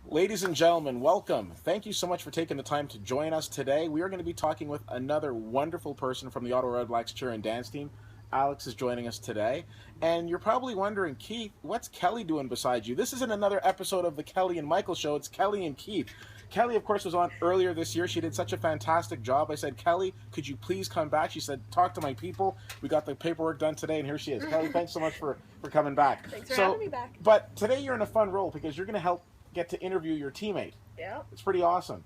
Ladies and gentlemen, welcome. Thank you so much for taking the time to join us today. We are going to be talking with another wonderful person from the Ottawa REDBLACKS Cheer and Dance team. Alex is joining us today. And you're probably wondering, Keith, what's Kelly doing beside you? This isn't another episode of the Kelly and Michael show. It's Kelly and Keith. Kelly, of course, was on earlier this year. She did such a fantastic job. I said, Kelly, could you please come back? She said, talk to my people. We got the paperwork done today, and here she is. Kelly, thanks so much for coming back. Thanks for having me back. But today you're in a fun role because you're going to help get to interview your teammate. Yeah. It's pretty awesome.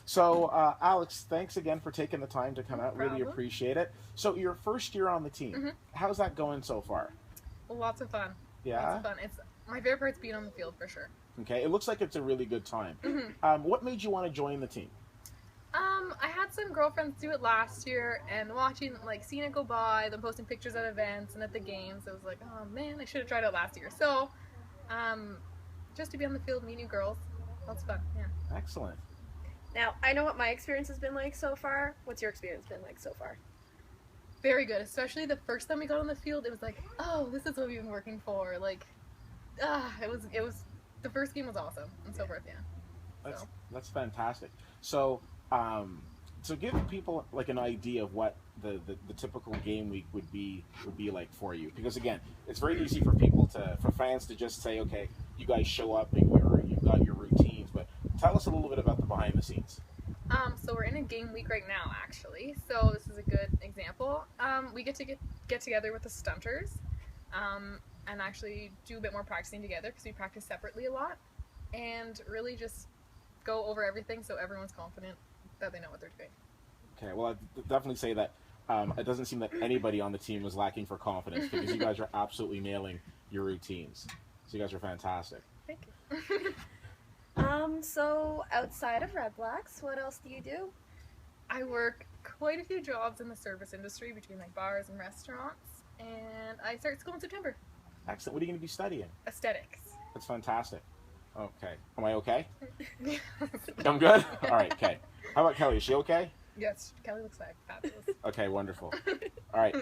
So, Alex, thanks again for taking the time to come out. No Really problem. appreciate it. So, your first year on the team, Mm-hmm. how's that going so far? Lots of fun. Yeah? Lots of fun. It's my favorite part's being on the field for sure. Okay, it looks like it's a really good time. Mm-hmm. What made you want to join the team? I had some girlfriends do it last year, and seeing it go by, them posting pictures at events and at the games, it was like, oh man, I should have tried it last year. So, just to be on the field, meet new girls, lots of fun. Yeah. Excellent. Now, I know what my experience has been like so far. What's your experience been like so far? Very good, especially the first time we got on the field. It was like, oh, this is what we've been working for. Like, it was. The first game was awesome, and so forth. Yeah. That's fantastic. So, so give people like an idea of what the typical game week would be like for you, because again, it's very easy for fans to just say, okay, you guys show up and you've got your routines, but tell us a little bit about the behind the scenes. So we're in a game week right now, actually. So this is a good example. We get together with the stunters, and actually do a bit more practicing together because we practice separately a lot, and really just go over everything so everyone's confident that they know what they're doing. Okay, well, I'd definitely say that it doesn't seem that anybody on the team was lacking for confidence, because you guys are absolutely nailing your routines. So you guys are fantastic. Thank you. So outside of REDBLACKS, what else do you do? I work quite a few jobs in the service industry between like bars and restaurants, and I start school in September. Excellent. What are you going to be studying? Aesthetics. That's fantastic. Okay. Am I okay? I'm good? All right, okay. How about Kelly? Is she okay? Yes, Kelly looks like fabulous. Okay, wonderful. All right.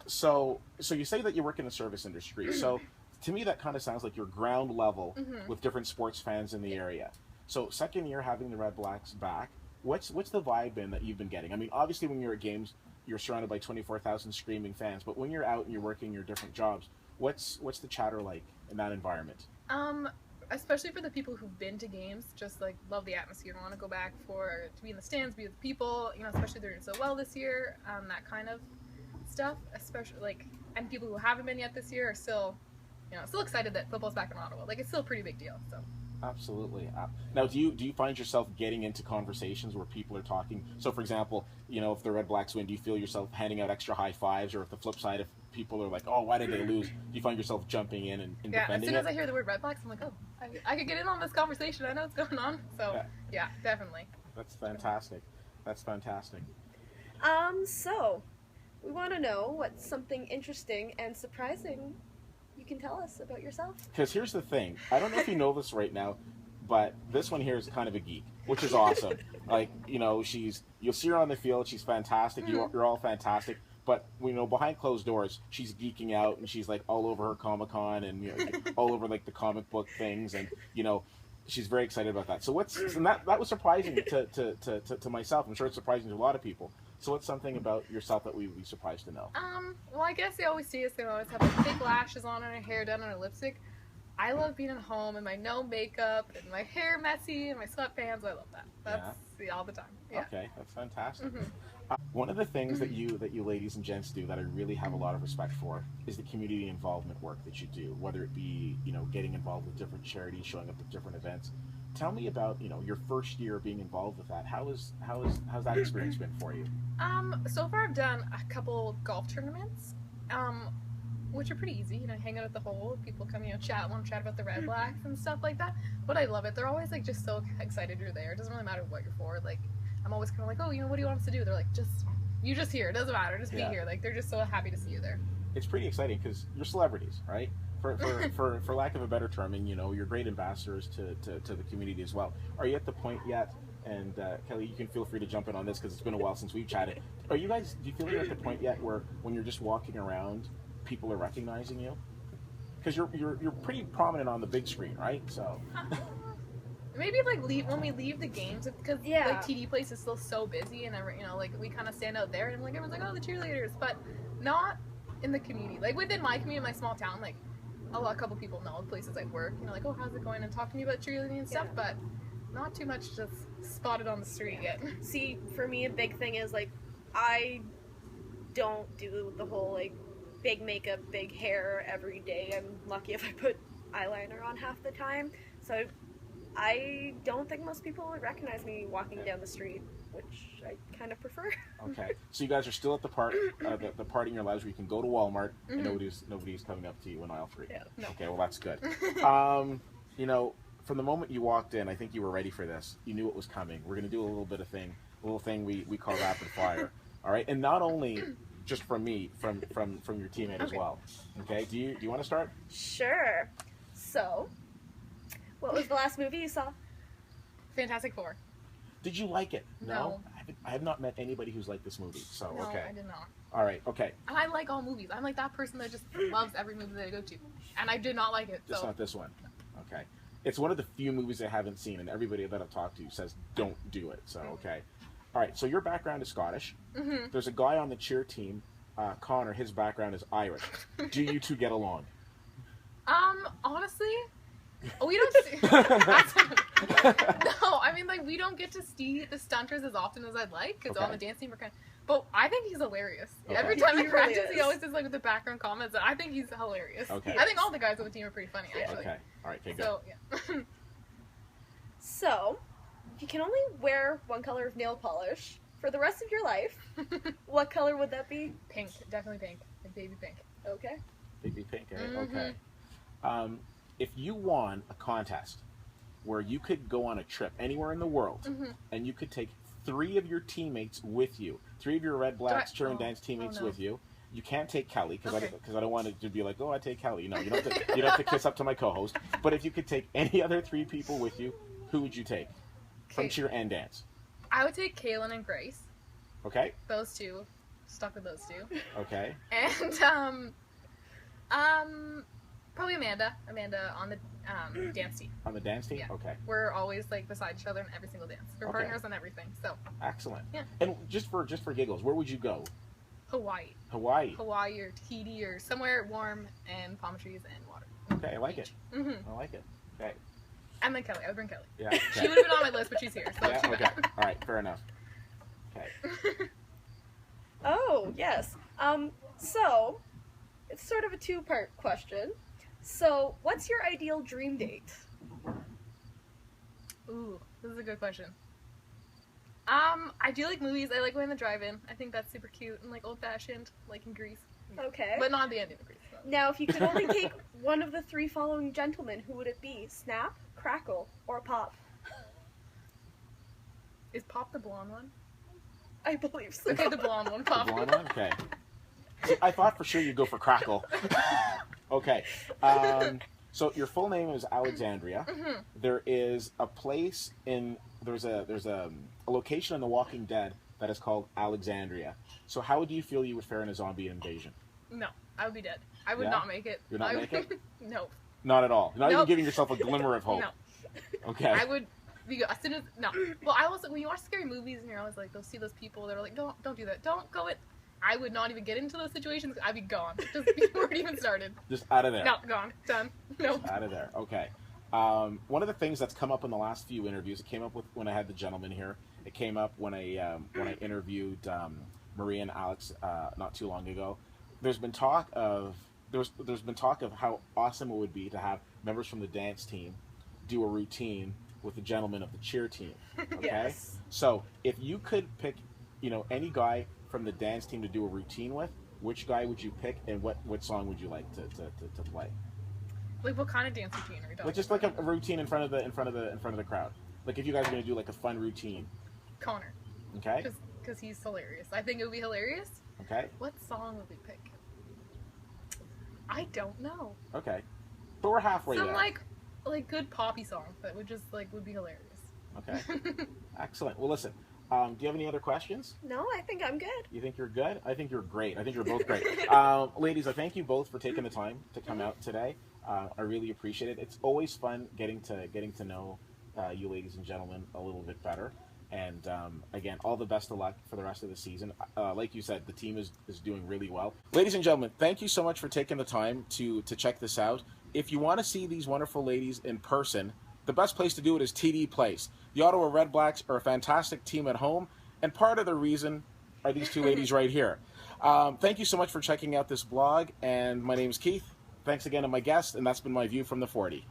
So you say that you work in the service industry. So to me, that kind of sounds like you're ground level with different sports fans in the area. So second year having the REDBLACKS back, what's the vibe been that you've been getting? I mean, obviously when you're at games, you're surrounded by 24,000 screaming fans, but when you're out and you're working your different jobs, what's the chatter like in that environment? Especially for the people who've been to games, just like love the atmosphere and want to go back to be in the stands, be with people, especially they're doing so well this year, that kind of stuff, especially and people who haven't been yet this year are still excited that football's back in Ottawa. Like, it's still a pretty big deal, so. Absolutely. Now, do you find yourself getting into conversations where people are talking? So, for example, if the REDBLACKS win, do you feel yourself handing out extra high fives? Or if the flip side, if people are like, oh, why did they lose? Do you find yourself jumping in and defending it? Yeah, as soon as I hear the word REDBLACKS, I'm like, oh, I could get in on this conversation. I know what's going on. So, yeah, definitely. That's fantastic. That's fantastic. So we want to know what's something interesting and surprising you can tell us about yourself. Because here's the thing. I don't know if you know this right now, but this one here is kind of a geek, which is awesome. Like, you'll see her on the field. She's fantastic. You're all fantastic. But, behind closed doors, she's geeking out, and she's, like, all over her Comic-Con and, all over, like, the comic book things. And, she's very excited about that. So and that was surprising to myself. I'm sure it's surprising to a lot of people. So what's something about yourself that we would be surprised to know? Well, I guess they always see us. They always have like fake lashes on and her hair done and her lipstick. I love being at home and my no makeup and my hair messy and my sweatpants. I love that. That's all the time. Yeah. Okay, that's fantastic. One of the things that you ladies and gents do that I really have a lot of respect for is the community involvement work that you do, whether it be, getting involved with different charities, showing up at different events. Tell me about, your first year being involved with that. How's that experience been for you? So far I've done a couple golf tournaments, which are pretty easy, hang out at the hole, people come, want to chat about the REDBLACKS and stuff like that. But I love it. They're always just so excited you're there. It doesn't really matter what you're for. I'm always kind of like, oh, what do you want us to do? They're like, you're just here. It doesn't matter. Just be here. They're just so happy to see you there. It's pretty exciting because you're celebrities, right? For lack of a better terming, you're great ambassadors to the community as well. Are you at the point yet? And Kelly, you can feel free to jump in on this because it's been a while since we've chatted. Do you feel you're at the point yet where when you're just walking around, people are recognizing you? Because you're pretty prominent on the big screen, right? So. maybe like when we leave the games, because like TD place is still so busy, and you know, like we kind of stand out there, and like everyone's like, oh, the cheerleaders, but not in the community. Like within my community, my small town, like a couple people know the places I work, you know, like, oh, how's it going, and talk to me about cheerleading and stuff, but not too much just spotted on the street yet. See, for me, a big thing is like I don't do the whole like big makeup, big hair every day. I'm lucky if I put eyeliner on half the time, so I don't think most people would recognize me walking down the street, which I kind of prefer. Okay, so you guys are still at the part in your lives where you can go to Walmart and nobody's coming up to you in aisle 3. Yeah, no. Okay, well that's good. You know, from the moment you walked in, I think you were ready for this. You knew it was coming. We're gonna do a little thing we call rapid fire. All right, and not only just from me, from your teammate as well. Okay, do you want to start? Sure. So, what was the last movie you saw? Fantastic Four. Did you like it? No. I have not met anybody who's liked this movie. So No, okay. I did not. All right. Okay. And I like all movies. I'm like that person that just loves every movie that I go to, and I did not like it. Just not this one. Okay. It's one of the few movies I haven't seen, and everybody that I've talked to says don't do it. So okay. All right. So your background is Scottish. Mm-hmm. There's a guy on the cheer team, Connor. His background is Irish. Do you two get along? Honestly, we don't see... No, I mean, like, we don't get to see the stunters as often as I'd like, because on the dance team we're kind of... But I think he's hilarious. Okay. Every time He I practice, really he always does, like, with the background comments, and I think he's hilarious. Okay. I think all the guys on the team are pretty funny, actually. Okay. All right. Okay. Good. So, yeah. So, if you can only wear one color of nail polish for the rest of your life, what color would that be? Pink. Definitely pink. Like baby pink. Okay. Baby pink. Eh? Mm-hmm. Okay. If you won a contest where you could go on a trip anywhere in the world, and you could take 3 of your teammates with you, 3 of your Red Blacks cheer and dance teammates with you. You can't take Kelly because I don't want it to be like, oh, I take Kelly. You know, you don't have to kiss up to my co-host. But if you could take any other 3 people with you, who would you take from cheer and dance? I would take Kaylin and Grace. Okay. Those 2. Stuck with those 2. Okay. And probably Amanda. Amanda on the dance team. On the dance team? Yeah. Okay. We're always like beside each other in every single dance. We're partners on everything. So excellent. Yeah. And just for giggles, where would you go? Hawaii. Hawaii or Tahiti or somewhere warm and palm trees and water. Okay, I like it. Mm-hmm. I like it. Okay. And then Kelly. I would bring Kelly. Yeah. Okay. She would have been on my list, but she's here. So Yeah. too Okay. bad. All right. Fair enough. Okay. Oh, yes. So, it's sort of a 2-part question. So, what's your ideal dream date? Ooh, this is a good question. I do like movies. I like going to the drive-in. I think that's super cute and like old-fashioned, like in Greece. Okay. But not the ending of Greece. So. Now, if you could only take one of the 3 following gentlemen, who would it be? Snap, Crackle, or Pop? Is Pop the blonde one? I believe so. Okay, the blonde one, Pop. The blonde one? Okay. See, I thought for sure you'd go for Crackle. Okay. So your full name is Alexandria. Mm-hmm. There is a place there's a location in The Walking Dead that is called Alexandria. So how do you feel you would fare in a zombie invasion? No, I would be dead. I would Yeah? not make it. You'd not make it? No. Not at all. Not even Nope. giving yourself a glimmer of hope. No. Okay. I would be as soon as no. Well, I also when you watch scary movies and you're always like, see those people. They're like, don't do that. Don't go it. I would not even get into those situations. I'd be gone just before it even started. Just out of there. No, gone, done. No. Out of there. Okay. One of the things that's come up in the last few interviews, it came up when I had the gentleman here. It came up when I interviewed Maria and Alex not too long ago. There's been talk of how awesome it would be to have members from the dance team do a routine with the gentleman of the cheer team. Okay. Yes. So if you could pick, any guy from the dance team to do a routine with, which guy would you pick, and what song would you like to play? Like what kind of dance routine are we talking? Like just like a routine in front of the crowd. Like if you guys are gonna do like a fun routine. Connor. Okay. Because he's hilarious. I think it would be hilarious. Okay. What song would we pick? I don't know. Okay. But we're halfway Some there. like good poppy song that would just would be hilarious. Okay. Excellent. Well, listen. Do you have any other questions? No, I think I'm good. You think you're good? I think you're great. I think you're both great. Ladies, I thank you both for taking the time to come out today. I really appreciate it. It's always fun getting to know you ladies and gentlemen a little bit better. And again, all the best of luck for the rest of the season. Like you said, the team is doing really well. Ladies and gentlemen, thank you so much for taking the time to check this out. If you want to see these wonderful ladies in person, the best place to do it is TD Place. The Ottawa Redblacks are a fantastic team at home, and part of the reason are these two ladies right here. Thank you so much for checking out this blog, and my name is Keith. Thanks again to my guest, and that's been my view from the 40.